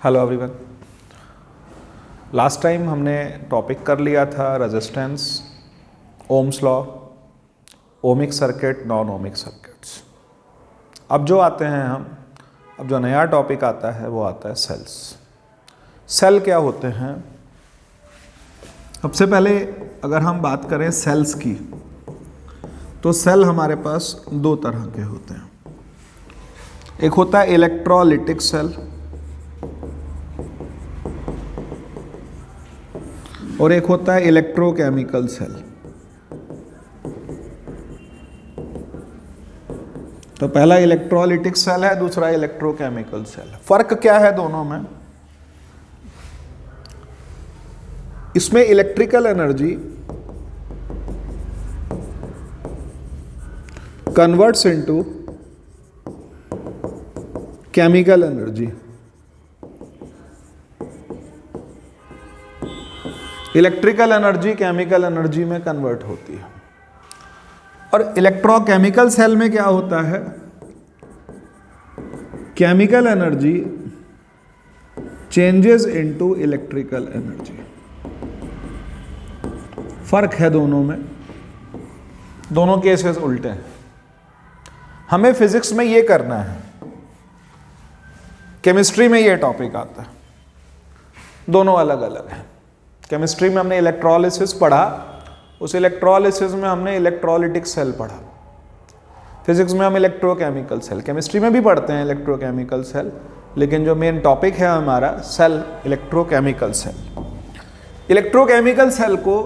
Hello everyone. Last time हमने topic कर लिया था resistance, Ohm's law, ohmic circuit, non ohmic circuits. अब जो नया टॉपिक आता है वो आता है सेल्स। सेल क्या होते हैं? सबसे पहले अगर हम बात करें सेल्स की, तो सेल हमारे पास दो तरह के होते हैं। एक होता है इलेक्ट्रोलाइटिक सेल और एक होता है इलेक्ट्रोकेमिकल सेल। तो पहला इलेक्ट्रोलाइटिक सेल है, दूसरा इलेक्ट्रोकेमिकल सेल है। फर्क क्या है दोनों में? इसमें electrical energy converts into chemical energy. Electrical energy chemical energy में कन्वर्ट होती है। और इलेक्ट्रोकेमिकल सेल में क्या होता है? Chemical energy changes into electrical energy. फर्क है दोनों में, दोनों केसेस उल्टे हैं। हमें फिजिक्स में ये करना है, केमिस्ट्री में ये टॉपिक आता है, दोनों अलग अलग हैं। केमिस्ट्री में हमने इलेक्ट्रोलिसिस पढ़ा, उस इलेक्ट्रोलिसिस में हमने इलेक्ट्रोलाइटिक सेल पढ़ा। फिजिक्स में हम इलेक्ट्रोकेमिकल सेल, केमिस्ट्री में भी पढ़ते हैं इलेक्ट्रोकेमिकल सेल, लेकिन जो मेन टॉपिक है हमारा cell, electrochemical cell. Electrochemical cell को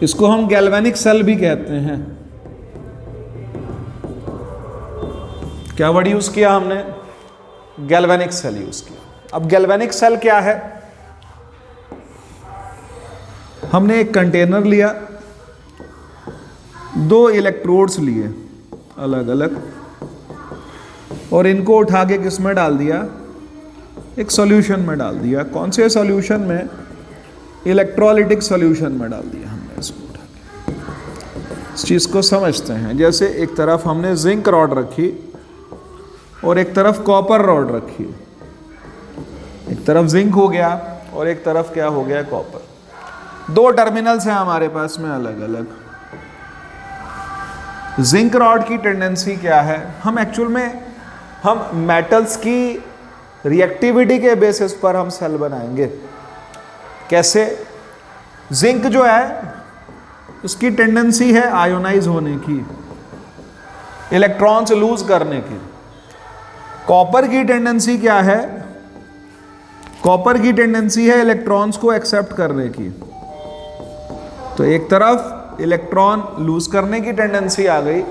इसको हम गैल्वेनिक सेल भी कहते हैं। क्या वर्ड यूज किया हमने? गैल्वेनिक सेल यूज किया। अब गैल्वेनिक सेल क्या है? हमने एक कंटेनर लिया, दो इलेक्ट्रोड्स लिए अलग अलग, और इनको उठा के किस में डाल दिया? एक सॉल्यूशन में डाल दिया। कौन से सॉल्यूशन में? इलेक्ट्रोलाइटिक सॉल्यूशन में डाल दिया हमने इसको उठा के। इस चीज को समझते हैं। जैसे एक तरफ हमने जिंक रॉड रखी और एक तरफ कॉपर रॉड रखी। एक तरफ जिंक हो गया और एक तरफ क्या हो गया? कॉपर। दो टर्मिनल्स हैं हमारे पास में अलग अलग। जिंक रॉड की टेंडेंसी क्या है? हम मेटल्स की रिएक्टिविटी के बेसिस पर हम सेल बनाएंगे। कैसे? जिंक जो है उसकी टेंडेंसी है आयोनाइज होने की, इलेक्ट्रॉन्स लूज करने की। कॉपर की टेंडेंसी क्या है? कॉपर की टेंडेंसी है इलेक्ट्रॉन्स को एक्सेप्ट करने की। तो एक तरफ इलेक्ट्रॉन लूज करने की टेंडेंसी आ गई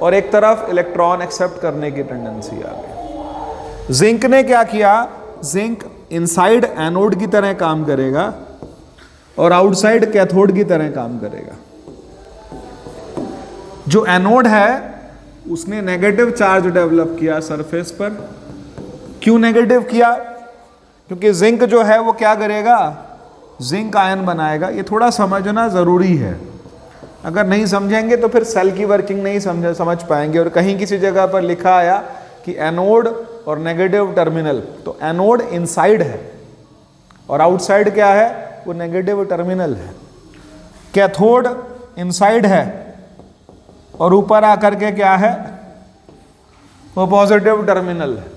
और एक तरफ इलेक्ट्रॉन एक्सेप्ट करने की टेंडेंसी आ गई। जिंक ने क्या किया? जिंक इनसाइड एनोड की तरह काम करेगा और आउटसाइड कैथोड की तरह काम करेगा। जो एनोड है उसने नेगेटिव चार्ज डेवलप किया सरफेस पर। क्यों नेगेटिव किया? क्योंकि जिंक जो है वो क्या करेगा? जिंक आयन बनाएगा। ये थोड़ा समझना जरूरी है। अगर नहीं समझेंगे तो फिर सेल की वर्किंग नहीं समझ पाएंगे। और कहीं किसी जगह पर लिखा आया कि एनोड और नेगेटिव टर्मिनल, तो एनोड इनसाइड है और आउटसाइड क्या है? वो नेगेटिव टर्मिनल है। कैथोड इनसाइड है और ऊपर आकर के क्या है? वो पॉजिटिव टर्मिनल है।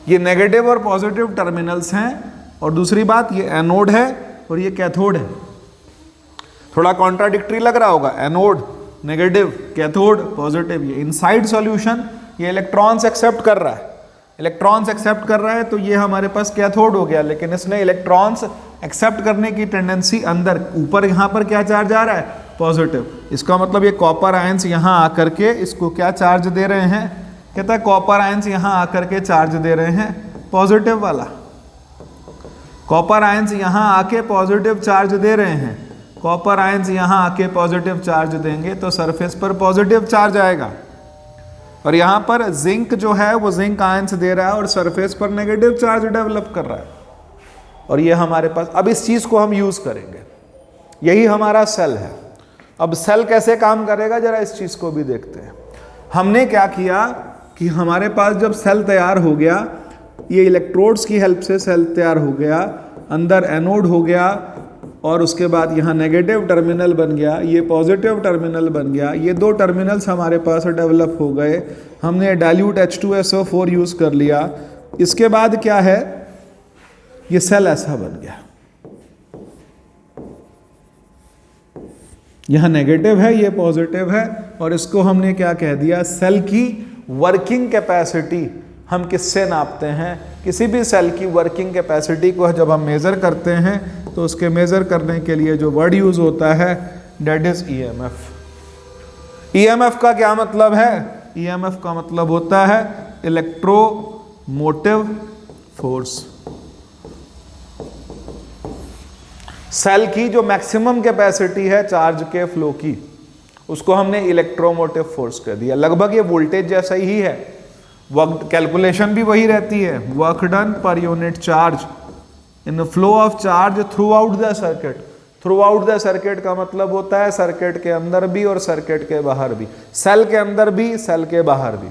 ये नेगेटिव और पॉजिटिव टर्मिनल्स हैं। और दूसरी बात, ये एनोड है और ये कैथोड है। थोड़ा कॉन्ट्राडिक्टरी लग रहा होगा, एनोड नेगेटिव, कैथोड पॉजिटिव। ये इनसाइड सॉल्यूशन, ये इलेक्ट्रॉन्स एक्सेप्ट कर रहा है। इलेक्ट्रॉन्स एक्सेप्ट कर रहा है तो ये हमारे पास कैथोड हो गया, लेकिन इसने इलेक्ट्रॉन्स एक्सेप्ट करने की टेंडेंसी अंदर, ऊपर यहाँ पर क्या चार्ज आ रहा है? पॉजिटिव। इसका मतलब ये कॉपर आयंस यहाँ आकर के इसको क्या चार्ज दे रहे हैं? कहता है कॉपर आयंस यहाँ आकर के चार्ज दे रहे हैं पॉजिटिव वाला। कॉपर आयंस यहाँ आके पॉजिटिव चार्ज दे रहे हैं। कॉपर आयंस यहाँ आके पॉजिटिव चार्ज देंगे तो सरफेस पर पॉजिटिव चार्ज आएगा। और यहाँ पर जिंक जो है वो जिंक आयंस दे रहा है और सरफेस पर नेगेटिव चार्ज डेवलप कर रहा है। और ये हमारे पास, अब इस चीज को हम यूज करेंगे। यही हमारा सेल है। अब सेल कैसे काम करेगा जरा इस चीज को भी देखते हैं। हमने क्या किया कि हमारे पास जब सेल तैयार हो गया, ये इलेक्ट्रोड्स की हेल्प से सेल तैयार हो गया, अंदर एनोड हो गया और उसके बाद यहाँ नेगेटिव टर्मिनल बन गया, ये पॉजिटिव टर्मिनल बन गया, ये दो टर्मिनल्स हमारे पास डेवलप हो गए। हमने डाइल्यूट H2SO4 यूज़ कर लिया। इसके बाद क्या है, ये सेल ऐसा बन गया, यहां नेगेटिव है, ये पॉजिटिव है, और इसको हमने क्या कह दिया, सेल की वर्किंग कैपेसिटी। हम किससे नापते हैं, किसी भी सेल की वर्किंग कैपेसिटी को जब हम मेजर करते हैं तो उसके मेजर करने के लिए जो वर्ड यूज होता है डेट इज ईएमएफ। ईएमएफ का क्या मतलब है, ईएमएफ का मतलब होता है इलेक्ट्रोमोटिव फोर्स। सेल की जो मैक्सिमम कैपेसिटी है चार्ज के फ्लो की, उसको हमने इलेक्ट्रोमोटिव फोर्स कह दिया। लगभग ये वोल्टेज जैसा ही है, वर्क कैलकुलेशन भी वही रहती है, work done per unit charge in flow of charge through out the circuit. Through out the circuit का मतलब होता है सर्किट के अंदर भी और सर्किट के बाहर भी, सेल के अंदर भी सेल के बाहर भी,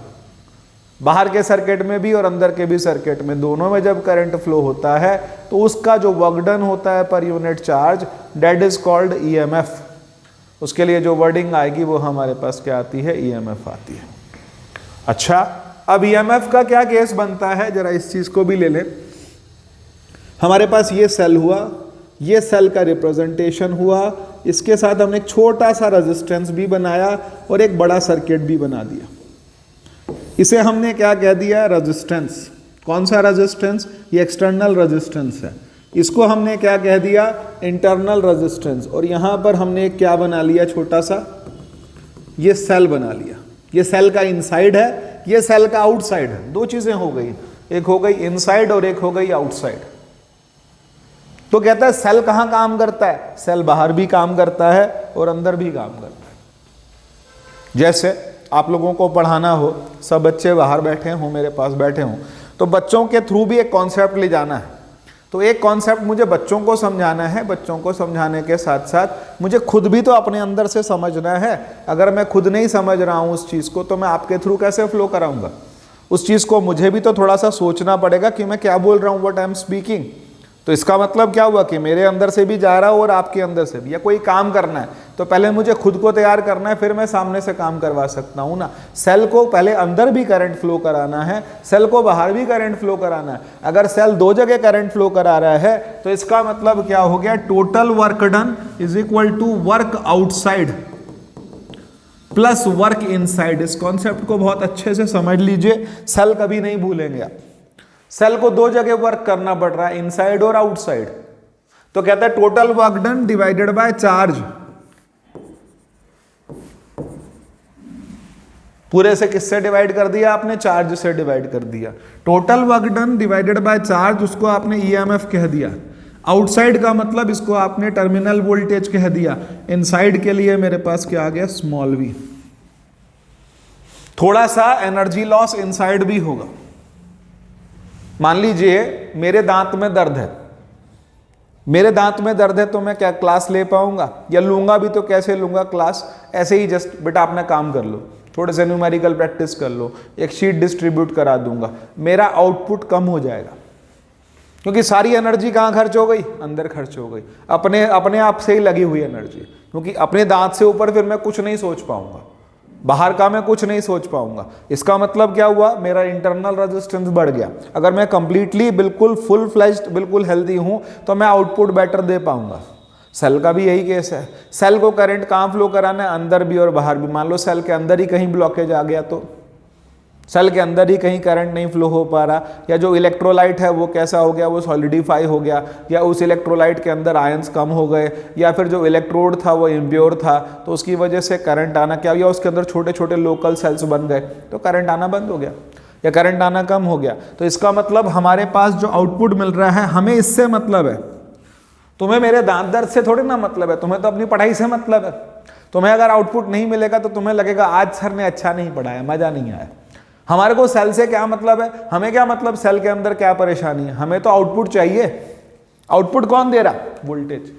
बाहर के सर्किट में भी और अंदर के भी सर्किट में, दोनों में जब करंट फ्लो होता है तो उसका जो वर्क डन होता है per unit charge that is called EMF. उसके लिए जो वर्डिंग आएगी वो हमारे पास क्या आती है, ईएमएफ आती है। अच्छा, अब ईएमएफ का क्या केस बनता है, जरा इस चीज को भी ले लें। हमारे पास ये सेल हुआ, ये सेल का रिप्रेजेंटेशन हुआ, इसके साथ हमने एक छोटा सा रेजिस्टेंस भी बनाया और एक बड़ा सर्किट भी बना दिया। इसे हमने क्या कह दिया, रेजिस्टेंस। कौन सा रेजिस्टेंस, ये एक्सटर्नल रेजिस्टेंस है। इसको हमने क्या कह दिया, इंटरनल रेजिस्टेंस। और यहां पर हमने क्या बना लिया, छोटा सा ये सेल बना लिया। ये सेल का इनसाइड है, ये सेल का आउटसाइड है। दो चीजें हो गई, एक हो गई इनसाइड और एक हो गई आउटसाइड। तो कहता है सेल कहां काम करता है, सेल बाहर भी काम करता है और अंदर भी काम करता है। जैसे आप लोगों को पढ़ाना हो, सब बच्चे बाहर बैठे हों, मेरे पास बैठे हों, तो बच्चों के थ्रू भी एक कॉन्सेप्ट ले जाना है। तो एक कॉन्सेप्ट मुझे बच्चों को समझाना है, बच्चों को समझाने के साथ साथ मुझे खुद भी तो अपने अंदर से समझना है। अगर मैं खुद नहीं समझ रहा हूं उस चीज़ को तो मैं आपके थ्रू कैसे फ्लो कराऊंगा। उस चीज़ को मुझे भी तो थोड़ा सा सोचना पड़ेगा कि मैं क्या बोल रहा हूँ, व्हाट आई एम स्पीकिंग। तो इसका मतलब क्या हुआ कि मेरे अंदर से भी जा रहा हो और आपके अंदर से भी। या कोई काम करना है तो पहले मुझे खुद को तैयार करना है, फिर मैं सामने से काम करवा सकता हूं ना। सेल को पहले अंदर भी करंट फ्लो कराना है, सेल को बाहर भी करंट फ्लो कराना है। अगर सेल दो जगह करंट फ्लो करा रहा है तो इसका मतलब क्या हो गया, total work done is equal to work outside plus work inside. इस कॉन्सेप्ट को बहुत अच्छे से समझ लीजिए, सेल कभी नहीं भूलेंगे आप। सेल को दो जगह वर्क करना पड़ रहा है, इनसाइड और आउटसाइड। तो कहता है total work done divided by charge. पूरे से किससे डिवाइड कर दिया आपने, चार्ज से डिवाइड कर दिया। Total work done divided by charge, उसको आपने ईएमएफ कह दिया। आउटसाइड का मतलब इसको आपने टर्मिनल वोल्टेज कह दिया। इनसाइड के लिए मेरे पास क्या आ गया, स्मॉल वी। थोड़ा सा एनर्जी लॉस इनसाइड भी होगा। मान लीजिए मेरे दांत में दर्द है, मेरे दांत में दर्द है तो मैं क्या क्लास ले पाऊंगा, या लूंगा भी तो कैसे लूंगा क्लास, ऐसे ही जस्ट बेटा अपना काम कर लो, थोड़े से न्यूमेरिकल प्रैक्टिस कर लो, एक शीट डिस्ट्रीब्यूट करा दूंगा, मेरा आउटपुट कम हो जाएगा। क्योंकि सारी एनर्जी कहाँ खर्च हो गई, अंदर खर्च हो गई, अपने आप से ही लगी हुई एनर्जी। क्योंकि अपने दांत से ऊपर फिर मैं कुछ नहीं सोच पाऊंगा, बाहर का मैं कुछ नहीं सोच पाऊंगा। इसका मतलब क्या हुआ, मेरा इंटरनल रेजिस्टेंस बढ़ गया। अगर मैं कंप्लीटली बिल्कुल फुल फ्लेज्ड बिल्कुल हेल्दी हूं तो मैं आउटपुट बेटर दे पाऊंगा। सेल का भी यही केस है। सेल को करंट कहाँ फ्लो कराना है, अंदर भी और बाहर भी। मान लो सेल के अंदर ही कहीं ब्लॉकेज आ गया तो सेल के अंदर ही कहीं करंट नहीं फ्लो हो पा रहा, या जो इलेक्ट्रोलाइट है वो कैसा हो गया, वो सॉलिडिफाई हो गया, या उस इलेक्ट्रोलाइट के अंदर आयंस कम हो गए, या फिर जो इलेक्ट्रोड था वो इम्प्योर था तो उसकी वजह से करंट आना क्या, या उसके अंदर छोटे छोटे लोकल सेल्स बन गए तो करंट आना बंद हो गया या करंट आना कम हो गया। तो इसका मतलब हमारे पास जो आउटपुट मिल रहा है हमें इससे मतलब है। तुम्हें मेरे दांत दर्द से थोड़ी ना मतलब है, तुम्हें तो अपनी पढ़ाई से मतलब है। तुम्हें अगर आउटपुट नहीं मिलेगा तो तुम्हें लगेगा आज सर ने अच्छा नहीं पढ़ाया, मजा नहीं आया। हमारे को सेल से क्या मतलब है, हमें क्या मतलब सेल के अंदर क्या परेशानी है, हमें तो आउटपुट चाहिए। आउटपुट कौन दे रहा, वोल्टेज।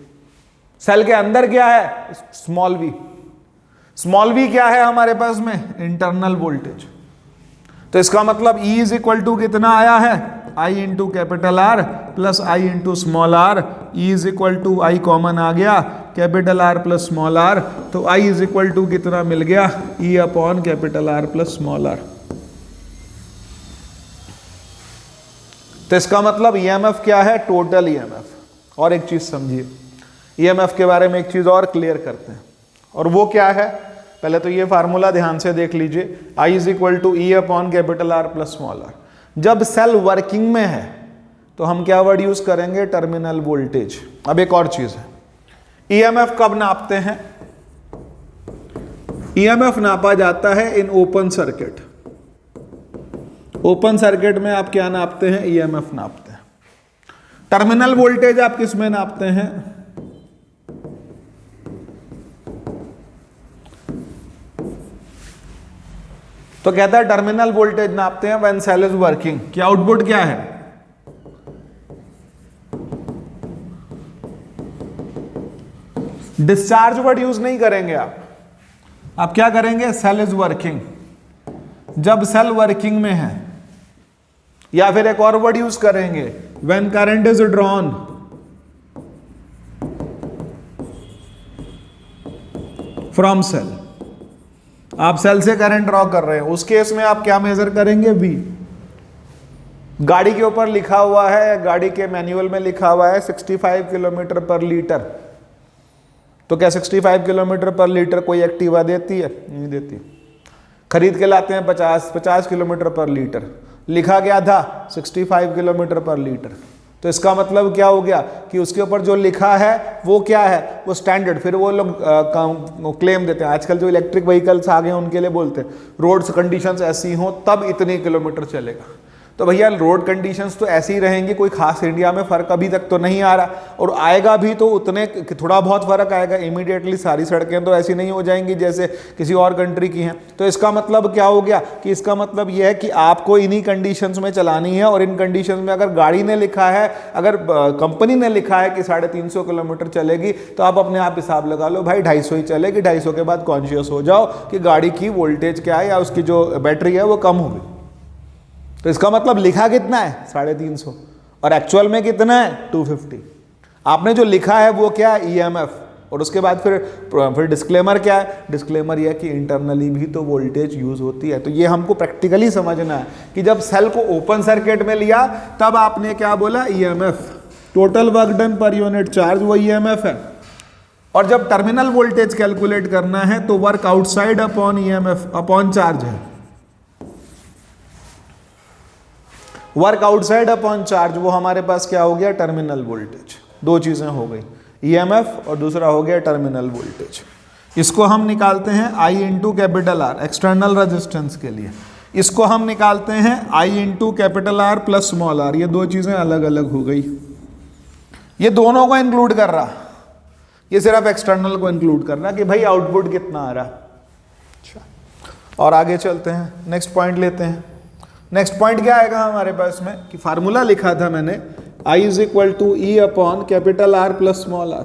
सेल के अंदर क्या है, स्मॉल वी। स्मॉल v क्या है हमारे पास में, इंटरनल वोल्टेज। तो इसका मतलब E इज इक्वल टू कितना आया है, I into capital R plus I into small r। E is equal to I common आ गया, capital R plus small r, तो I इज इक्वल टू कितना मिल गया, E upon capital R plus small r। तो इसका मतलब EMF क्या है, टोटल EMF। और एक चीज समझिए, EMF के बारे में एक चीज और क्लियर करते हैं, और वो क्या है, पहले तो ये फार्मूला ध्यान से देख लीजिए, I is equal to E upon capital R plus small r। जब सेल वर्किंग में है तो हम क्या वर्ड यूज करेंगे, टर्मिनल वोल्टेज। अब एक और चीज है, EMF कब नापते हैं, EMF नापा जाता है in open circuit. Open circuit में आप क्या नापते हैं, EMF नापते हैं। टर्मिनल वोल्टेज आप किस में नापते हैं, तो कहता है टर्मिनल वोल्टेज नापते हैं व्हेन सेल इज वर्किंग। कि आउटपुट क्या है, डिस्चार्ज वर्ड यूज नहीं करेंगे आप क्या करेंगे, सेल इज वर्किंग। जब सेल वर्किंग में है, या फिर एक और वर्ड यूज करेंगे, when current is drawn from cell. आप सेल से करंट ड्रॉ कर रहे हैं, उस केस में आप क्या मेजर करेंगे, V। गाड़ी के ऊपर लिखा हुआ है, गाड़ी के मैनुअल में लिखा हुआ है 65 किलोमीटर पर लीटर। तो क्या 65 किलोमीटर पर लीटर कोई एक्टिवा देती है, नहीं देती। खरीद के लाते हैं 50 किलोमीटर पर लीटर, लिखा गया था 65 किलोमीटर पर लीटर। तो इसका मतलब क्या हो गया कि उसके ऊपर जो लिखा है वो क्या है, वो स्टैंडर्ड। फिर वो लोग क्लेम देते हैं, आजकल जो इलेक्ट्रिक व्हीकल्स आ गए हैं उनके लिए बोलते हैं रोड्स कंडीशंस ऐसी हो तब इतने किलोमीटर चलेगा। तो भैया रोड कंडीशंस तो ऐसे ही रहेंगी, कोई खास इंडिया में फर्क अभी तक तो नहीं आ रहा, और आएगा भी तो उतने थोड़ा बहुत फर्क आएगा। इमीडिएटली सारी सड़कें तो ऐसी नहीं हो जाएंगी जैसे किसी और कंट्री की हैं। तो इसका मतलब क्या हो गया कि इसका मतलब यह है कि आपको इन्हीं कंडीशंस में चलानी है, और इन कंडीशंस में अगर गाड़ी ने लिखा है, अगर कंपनी ने लिखा है कि 350 किलोमीटर चलेगी, तो आप अपने आप हिसाब लगा लो भाई 250 ही चलेगी। 250 के बाद कॉन्शियस हो जाओ कि गाड़ी की वोल्टेज क्या है या उसकी जो बैटरी है वो कम होगी। तो इसका मतलब लिखा कितना है 350, और एक्चुअल में कितना है 250। आपने जो लिखा है वो क्या है, EMF। और उसके बाद फिर डिस्क्लेमर क्या है, डिस्क्लेमर यह कि इंटरनली भी तो वोल्टेज यूज होती है। तो ये हमको प्रैक्टिकली समझना है कि जब सेल को ओपन सर्किट में लिया तब आपने क्या बोला, EMF, total work done per unit charge, वो EMF है। और जब टर्मिनल वोल्टेज कैलकुलेट करना है तो work outside upon EMF upon charge है। वर्क आउटसाइड अपॉन चार्ज वो हमारे पास क्या हो गया, टर्मिनल वोल्टेज। दो चीजें हो गई, EMF और दूसरा हो गया टर्मिनल वोल्टेज। इसको हम निकालते हैं I into capital R external resistance के लिए। इसको हम निकालते हैं I into capital R plus small r। ये दो चीजें अलग अलग हो गई, ये दोनों को इंक्लूड कर रहा, ये सिर्फ एक्सटर्नल को इंक्लूड कर रहा कि भाई आउटपुट कितना आ रहा। अच्छा, और आगे चलते हैं, नेक्स्ट पॉइंट लेते हैं। नेक्स्ट पॉइंट क्या आएगा हमारे पास में कि फार्मूला लिखा था मैंने, I is equal to E upon capital R plus small r।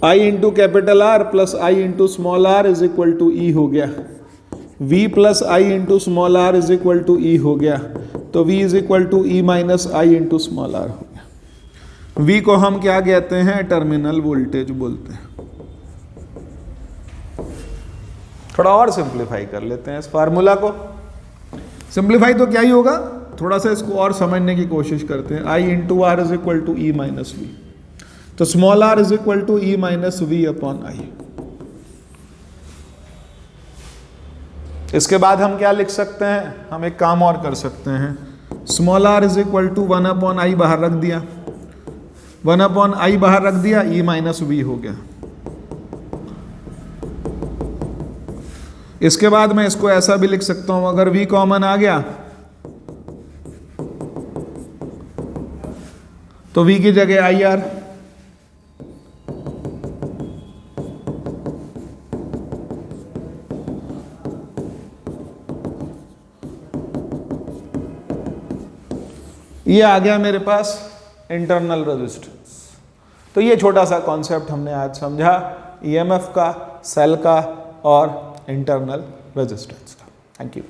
I into capital R plus I into small r is equal to E हो गया। V plus I into small r is equal to E हो गया। तो V is equal to E minus I into small r हो गया। V को हम क्या कहते हैं, टर्मिनल वोल्टेज बोलते हैं। थोड़ा और सिंप्लीफाई कर लेते हैं इस फार्मूला को। सिंप्लीफाई तो क्या ही होगा, थोड़ा सा इसको और समझने की कोशिश करते हैं। I into R is equal to E minus V, तो small r is equal to E minus V upon I। इसके बाद हम क्या लिख सकते हैं, हम एक काम और कर सकते हैं, small r is equal to 1 upon I बाहर रख दिया, 1 अपॉन I बाहर रख दिया, E माइनस वी हो गया। इसके बाद मैं इसको ऐसा भी लिख सकता हूं, अगर V कॉमन आ गया तो V की जगह IR, ये आ गया मेरे पास इंटरनल रेजिस्टेंस। तो ये छोटा सा कॉन्सेप्ट हमने आज समझा EMF का, सेल का, और इंटरनल रेजिस्टेंस का। Thank you.